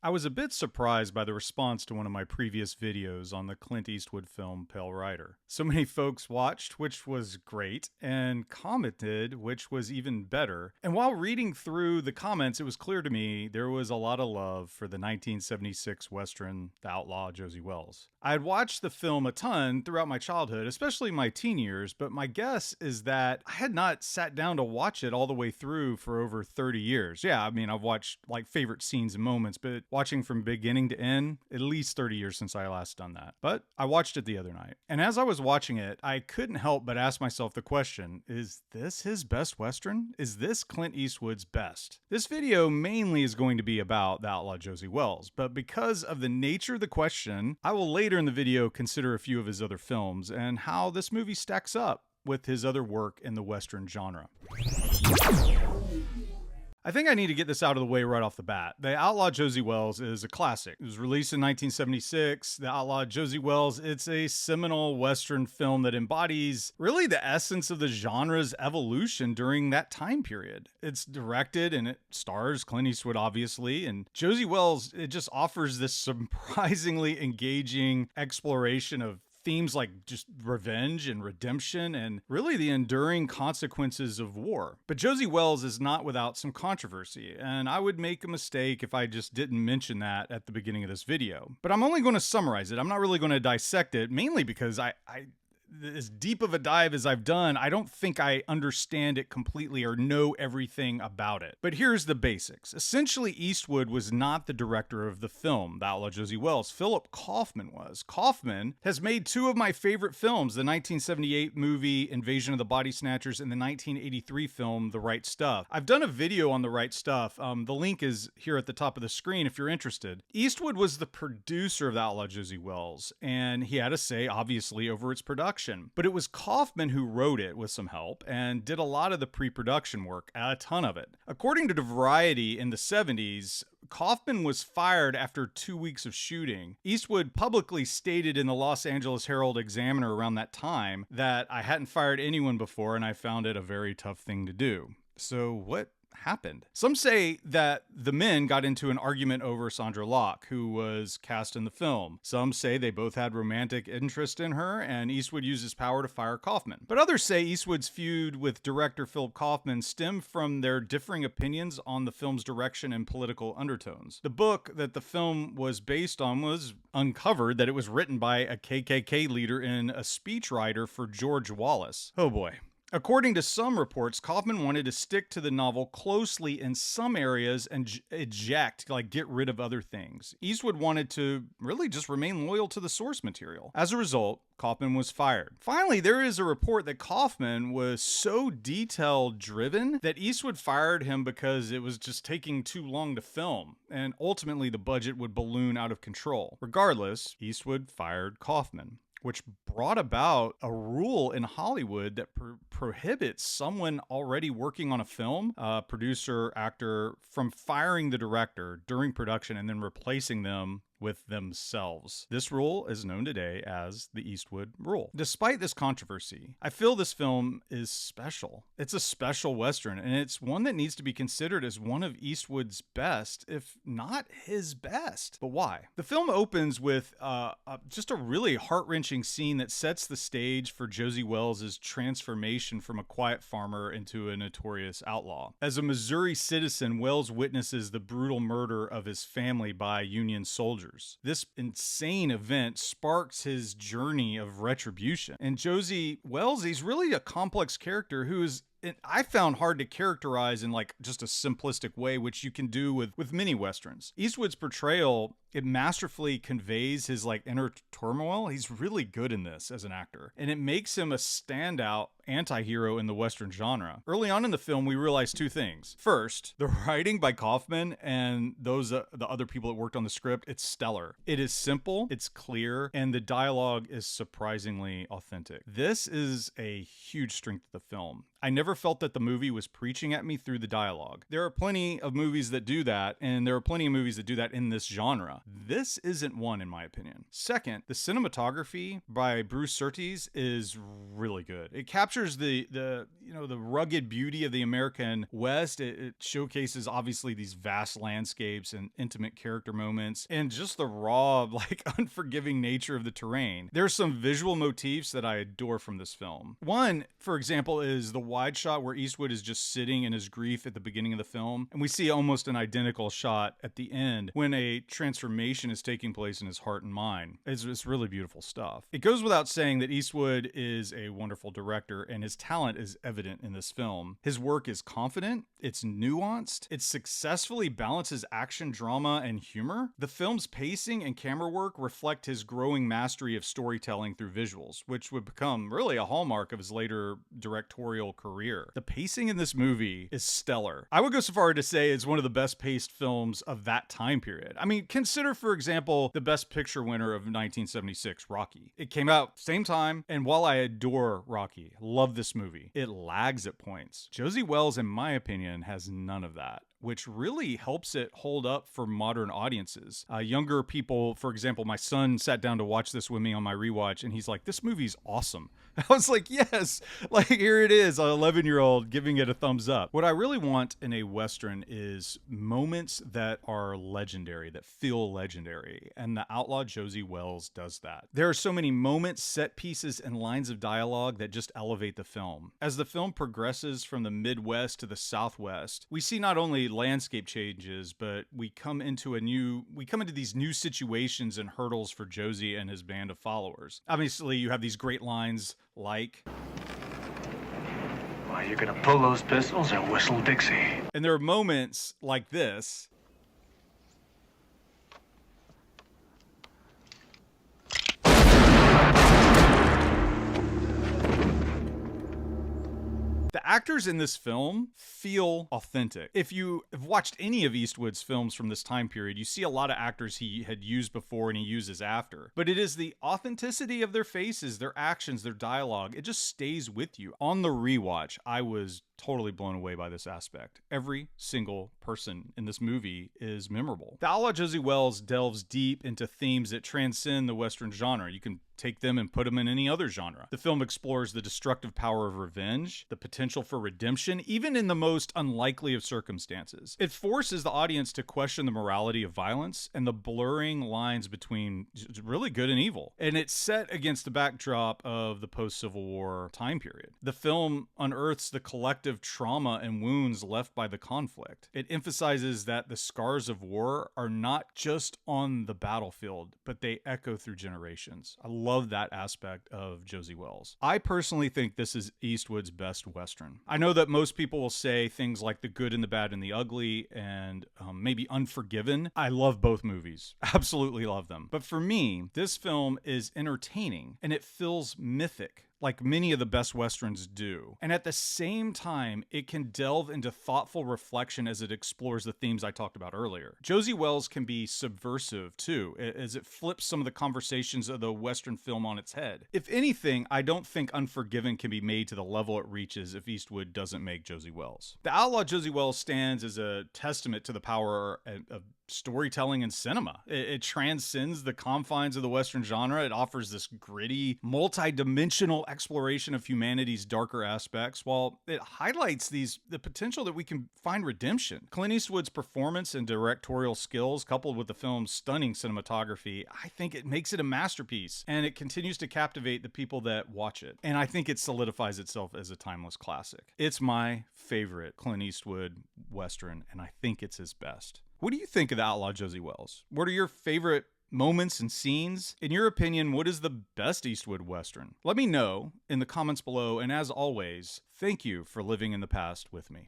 I was a bit surprised by the response to one of my previous videos on the Clint Eastwood film Pale Rider. So many folks watched, which was great, and commented, which was even better. And while reading through the comments, it was clear to me there was a lot of love for the 1976 Western The Outlaw Josey Wales. I had watched the film a ton throughout my childhood, especially my teen years, but my guess is that I had not sat down to watch it all the way through for over 30 years. Yeah, I mean, I've watched like favorite scenes and moments, but watching from beginning to end, at least 30 years since I last done that. But I watched it the other night. And as I was watching it, I couldn't help but ask myself the question, is this his best Western? Is this Clint Eastwood's best? This video mainly is going to be about The Outlaw Josey Wales, but because of the nature of the question, I will later in the video consider a few of his other films and how this movie stacks up with his other work in the Western genre. I think I need to get this out of the way right off the bat. The Outlaw Josey Wales is a classic. It was released in 1976. The Outlaw Josey Wales, it's a seminal Western film that embodies really the essence of the genre's evolution during that time period. It's directed and it stars Clint Eastwood, obviously, and Josey Wales, it just offers this surprisingly engaging exploration of themes like just revenge and redemption and really the enduring consequences of war. But Josey Wales is not without some controversy, and I would make a mistake if I just didn't mention that at the beginning of this video. But I'm only going to summarize it. I'm not really going to dissect it, mainly because I as deep of a dive as I've done, I don't think I understand it completely or know everything about it. But here's the basics. Essentially, Eastwood was not the director of the film, The Outlaw Josey Wales. Philip Kaufman was. Kaufman has made two of my favorite films, the 1978 movie Invasion of the Body Snatchers and the 1983 film The Right Stuff. I've done a video on The Right Stuff. The link is here at the top of the screen if you're interested. Eastwood was the producer of The Outlaw Josey Wales, and he had a say, obviously, over its production. But it was Kaufman who wrote it with some help and did a lot of the pre-production work, a ton of it. According to Variety in the 70s, Kaufman was fired after 2 weeks of shooting. Eastwood publicly stated in the Los Angeles Herald-Examiner around that time that I hadn't fired anyone before and I found it a very tough thing to do. So what happened? Some say that the men got into an argument over Sandra Locke, who was cast in the film. Some say they both had romantic interest in her, and Eastwood used his power to fire Kaufman. But others say Eastwood's feud with director Philip Kaufman stemmed from their differing opinions on the film's direction and political undertones. The book that the film was based on was uncovered that it was written by a KKK leader and a speechwriter for George Wallace. Oh boy. According to some reports, Kaufman wanted to stick to the novel closely in some areas and eject, like get rid of other things. Eastwood wanted to really just remain loyal to the source material. As a result, Kaufman was fired. Finally, there is a report that Kaufman was so detail-driven that Eastwood fired him because it was just taking too long to film, and ultimately the budget would balloon out of control. Regardless, Eastwood fired Kaufman, which brought about a rule in Hollywood that prohibits someone already working on a film, producer, actor, from firing the director during production and then replacing them with themselves. This rule is known today as the Eastwood Rule. Despite this controversy, I feel this film is special. It's a special Western, and it's one that needs to be considered as one of Eastwood's best, if not his best. But why? The film opens with just a really heart-wrenching scene that sets the stage for Josey Wales' transformation from a quiet farmer into a notorious outlaw. As a Missouri citizen, Wales witnesses the brutal murder of his family by Union soldiers. This insane event sparks his journey of retribution. And Josey Wales, he's really a complex character who's I found hard to characterize in like just a simplistic way, which you can do with many Westerns. Eastwood's portrayal, it masterfully conveys his like inner turmoil. He's really good in this as an actor, and it makes him a standout anti-hero in the Western genre. Early on in the film, we realize two things. First, the writing by Kaufman and those the other people that worked on the script, it's stellar. It is simple, it's clear, and the dialogue is surprisingly authentic. This is a huge strength of the film. I never felt that the movie was preaching at me through the dialogue. There are plenty of movies that do that, and there are plenty of movies that do that in this genre. genre. This isn't one, in my opinion. Second, the cinematography by Bruce Surtees is really good. It captures the rugged beauty of the American West. It showcases obviously these vast landscapes and intimate character moments, and just the raw, like unforgiving nature of the terrain. There's some visual motifs that I adore from this film. One, for example, is the wide shot where Eastwood is just sitting in his grief at the beginning of the film, and we see almost an identical shot at the end when a transformation is taking place in his heart and mind. It's really beautiful stuff. It goes without saying that Eastwood is a wonderful director, and his talent is evident in this film. His work is confident, it's nuanced, it successfully balances action, drama, and humor. The film's pacing and camera work reflect his growing mastery of storytelling through visuals, which would become really a hallmark of his later directorial career. The pacing in this movie is stellar. I would go so far to say it's one of the best paced films of that time period. I mean, consider, for example, the Best Picture winner of 1976, Rocky. It came out same time, and while I adore Rocky, love this movie, it lags at points. Josey Wales, in my opinion, has none of that, which really helps it hold up for modern audiences. Younger people, for example, my son sat down to watch this with me on my rewatch, and he's like, this movie's awesome. I was like, yes, like here it is, an 11-year-old giving it a thumbs up. What I really want in a Western is moments that are legendary, that feel legendary, and the Outlaw Josey Wales does that. There are so many moments, set pieces, and lines of dialogue that just elevate the film. As the film progresses from the Midwest to the Southwest, we see not only landscape changes, but we come into these new situations and hurdles for Josie and his band of followers. Obviously, you have these great lines like, "Are you gonna pull those pistols or whistle Dixie?" And there are moments like this. The actors in this film feel authentic. If you have watched any of Eastwood's films from this time period, you see a lot of actors he had used before and he uses after. But it is the authenticity of their faces, their actions, their dialogue. It just stays with you. On the rewatch, I was totally blown away by this aspect. Every single person in this movie is memorable. The Outlaw Josey Wales delves deep into themes that transcend the Western genre. You can take them and put them in any other genre. The film explores the destructive power of revenge, the potential for redemption, even in the most unlikely of circumstances. It forces the audience to question the morality of violence and the blurring lines between really good and evil. And it's set against the backdrop of the post-Civil War time period. The film unearths the collective trauma and wounds left by the conflict. It emphasizes that the scars of war are not just on the battlefield, but they echo through generations. I love that aspect of Josey Wales. I personally think this is Eastwood's best Western. I know that most people will say things like The Good and the Bad and the Ugly and maybe Unforgiven. I love both movies. Absolutely love them. But for me, this film is entertaining and it feels mythic, like many of the best Westerns do. And at the same time, it can delve into thoughtful reflection as it explores the themes I talked about earlier. Josey Wales can be subversive too, as it flips some of the conversations of the Western film on its head. If anything, I don't think Unforgiven can be made to the level it reaches if Eastwood doesn't make Josey Wales. The Outlaw Josey Wales stands as a testament to the power of storytelling and cinema. It transcends the confines of the Western genre. It offers this gritty, multi-dimensional exploration of humanity's darker aspects, while it highlights the potential that we can find redemption. Clint Eastwood's performance and directorial skills, coupled with the film's stunning cinematography, I think it makes it a masterpiece, and it continues to captivate the people that watch it. And I think it solidifies itself as a timeless classic. It's my favorite Clint Eastwood Western, and I think it's his best. What do you think of the Outlaw Josey Wales? What are your favorite moments and scenes? In your opinion, what is the best Eastwood Western? Let me know in the comments below, and as always, thank you for living in the past with me.